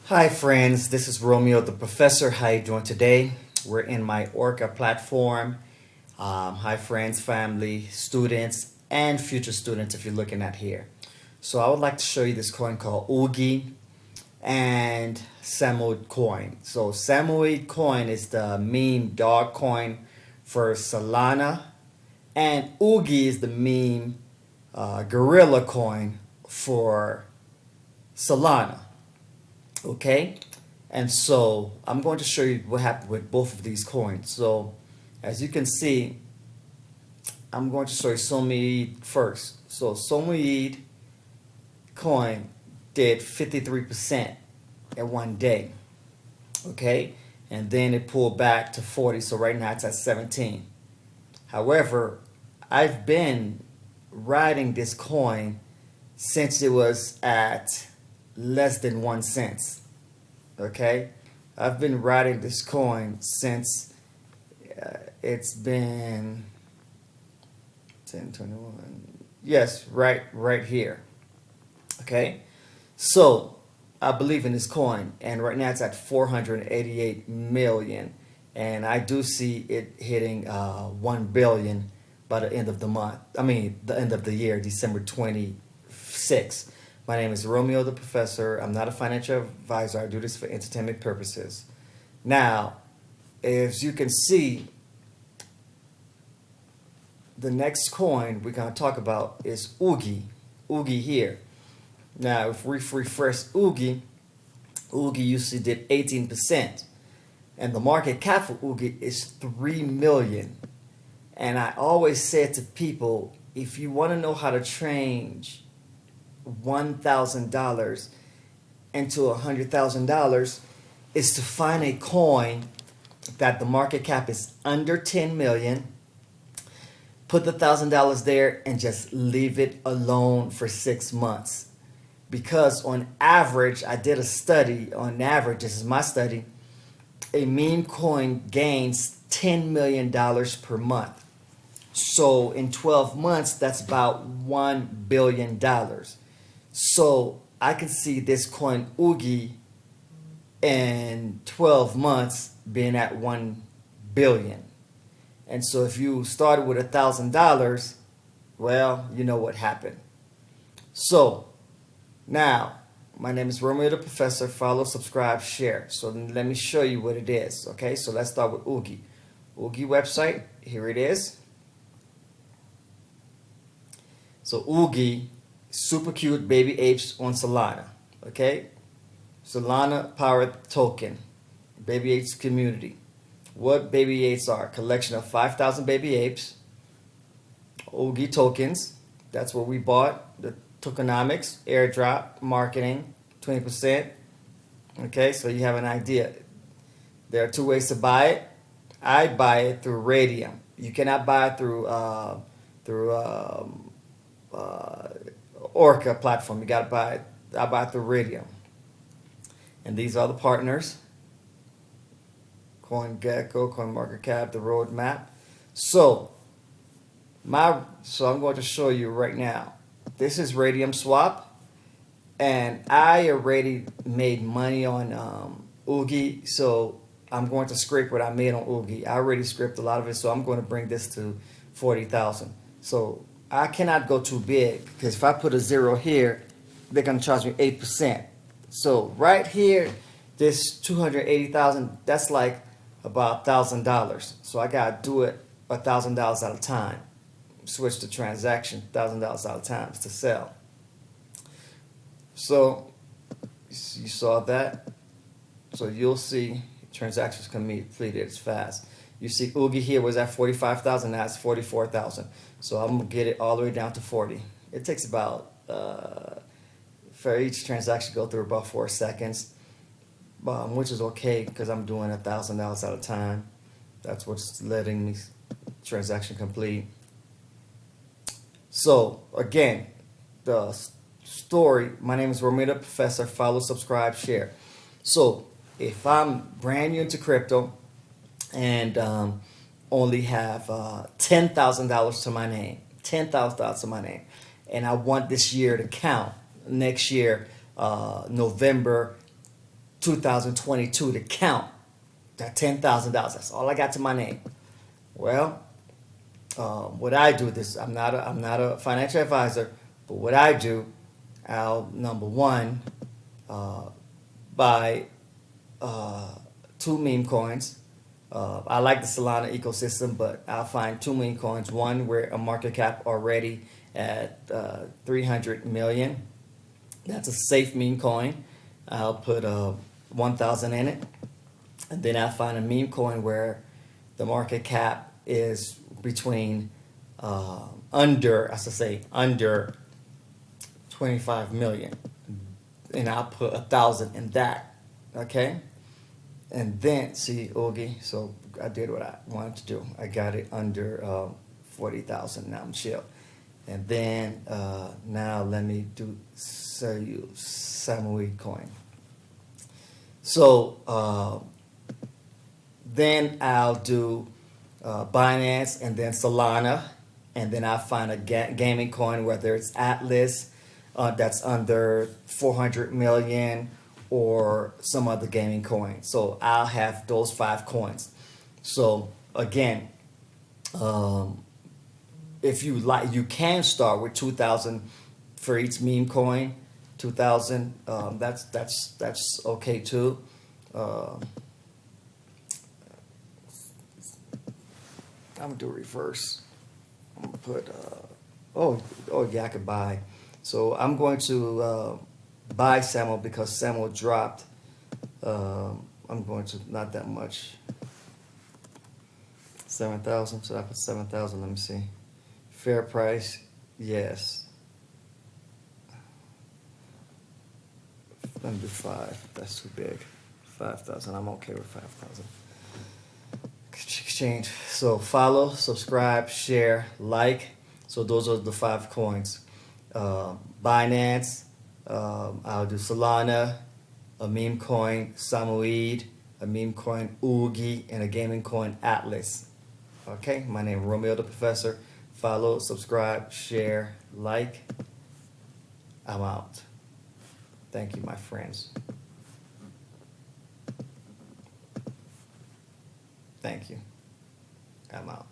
Hi friends, this is Romeo the Professor. How you doing today? We're in my Orca platform. Hi friends, family, students, and future students if you're looking at here. So I would like to show you this coin called Oogie and Samoid coin. So Samoid coin is the meme dog coin for Solana, and Oogie is the meme gorilla coin for Solana. Okay, and so I'm going to show you what happened with both of these coins. So as you can see, I'm going to show you Somoid first. So Somoid coin did 53% in one day. Okay, and then it pulled back to 40. So right now it's at 17. However, I've been riding this coin since it was at less than 1 cent. Okay, I've been riding this coin since it's been 10, 21. Yes, right here. Okay, so I believe in this coin, and right now it's at 488 million, and I do see it hitting 1 billion by the end of the month. I mean, the end of the year, December 26th. My name is Romeo the Professor. I'm not a financial advisor. I do this for entertainment purposes. Now, as you can see, the next coin we're going to talk about is Oogie. Oogie here. Now, if we refresh Oogie, Oogie usually did 18%. And the market cap for Oogie is 3 million. And I always said to people, if you want to know how to change $1,000 into $100,000, is to find a coin that the market cap is under 10 million, put the $1,000 there, and just leave it alone for 6 months. Because on average, I did a study, on average, this is my study, a meme coin gains $10 million per month. So in 12 months, that's about $1 billion. So I can see this coin Oogie in 12 months being at 1 billion. And so if you started with $1,000, well, you know what happened. So now, my name is Romeo the Professor. Follow, subscribe, share. So let me show you what it is. Okay, so let's start with Oogie. Oogie website, here it is. So Oogie, super cute baby apes on Solana. Okay, Solana powered token, baby apes community. What baby apes are? Collection of 5,000 baby apes. Oogie tokens. That's what we bought. The tokenomics, airdrop, marketing, 20%. Okay, so you have an idea. There are two ways to buy it. I buy it through Radium. You cannot buy it through Orca platform. You got to buy it. I buy it through Radium. And these are the partners: CoinGecko, CoinMarketCap, the roadmap. So I'm going to show you right now. This is Radium Swap, and I already made money on Oogie, so I'm going to scrape what I made on Oogie. I already scraped a lot of it, so I'm going to bring this to 40,000. So I cannot go too big, because if I put a zero here, they're going to charge me 8%. So right here, this 280,000, that's like about $1,000. So I got to do it $1,000 at a time. Switch the transaction $1,000 at a time to sell. So you saw that. So you'll see transactions completed as fast. You see Oogie here was at 45,000, now it's 44,000. So I'm gonna get it all the way down to 40. It takes about for each transaction go through about 4 seconds, which is okay because I'm doing $1,000 at a time. That's what's letting me transaction complete. So again, the story. My name is Romeo the Professor. Follow, subscribe, share. So if I'm brand new into crypto and only have $10,000 to my name, $10,000 to my name, and I want this year to count, next year, November 2022 to count that $10,000. That's all I got to my name. Well, what I do this, I'm not a financial advisor, but what I do, I'll number one, buy two meme coins. I like the Solana ecosystem, but I'll find two meme coins. One where a market cap already at 300 million. That's a safe meme coin. I'll put 1,000 in it, and then I'll find a meme coin where the market cap is between under, I should say, under 25 million, and I'll put 1,000 in that. Okay. And then, see, Oogie, so I did what I wanted to do. I got it under 40,000. Now I'm chill. And then, now let me sell you Samoyed coin. So, then I'll do Binance and then Solana. And then I'll find a gaming coin, whether it's Atlas, that's under 400 million, or some other gaming coin. So I'll have those 5 coins. So again, if you like, you can start with 2,000 for each meme coin. 2,000. That's okay too. I'm gonna do reverse. I'm gonna put. Oh yeah, I could buy. So I'm going to buy Samo because Samo dropped. I'm going to not that much. 7,000. So I put 7,000. Let me see. Fair price, yes. Let me do 5. That's too big. 5,000. I'm okay with 5,000. Exchange. So follow, subscribe, share, like. So those are the 5 coins. Binance. I'll do Solana, a meme coin Samoyed, a meme coin Oogie, and a gaming coin Atlas. Okay, my name is Romeo the Professor. Follow, subscribe, share, like. I'm out. Thank you, my friends. Thank you. I'm out.